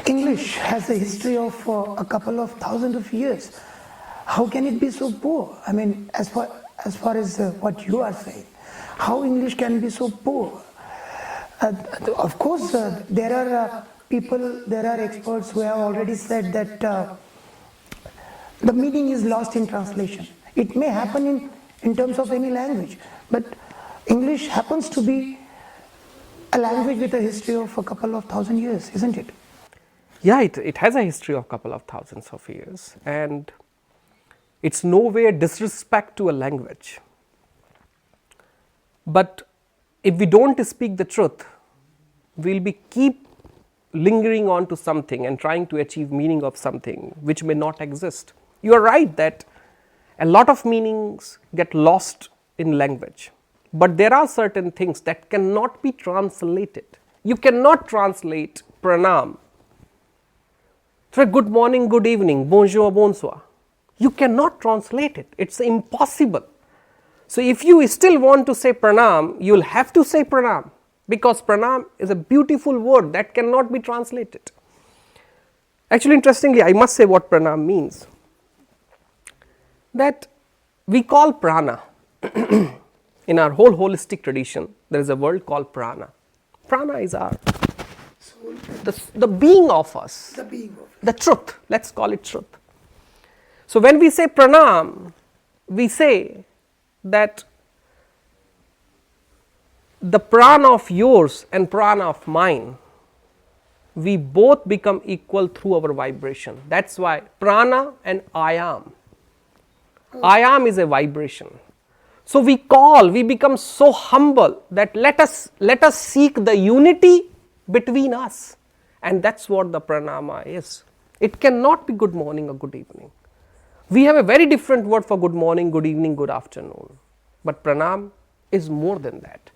English has a history of a couple of thousands of years. How can it be so poor? I mean, as far as what you are saying, how English can be so poor? Of course, there are people, there are experts who have already said that the meaning is lost in translation. It may happen in terms of any language, but English happens to be a language with a history of a couple of thousand years, isn't it? Yeah, it has a history of a couple of thousands of years, and it's nowhere disrespect to a language. But if we don't speak the truth, we'll be keep lingering on to something and trying to achieve meaning of something which may not exist. You are right that a lot of meanings get lost in language, but there are certain things that cannot be translated. You cannot translate pranam. So good morning, good evening, bonjour, bonsoir. You cannot translate it. It's impossible. So if you still want to say pranam, you'll have to say pranam, because pranam is a beautiful word that cannot be translated. Actually, interestingly, I must say what pranam means. That we call prana. In our whole holistic tradition, there is a word called prana. Prana is our the being of us, the truth. Let's call it truth. So when we say pranam, we say that the prana of yours and prana of mine, we both become equal through our vibration. That's why prana and I am. I am is a vibration. So we become so humble that let us seek the unity between us, and that's what the pranama is. It cannot be good morning or good evening. We have a very different word for good morning, good evening, good afternoon, but pranam is more than that.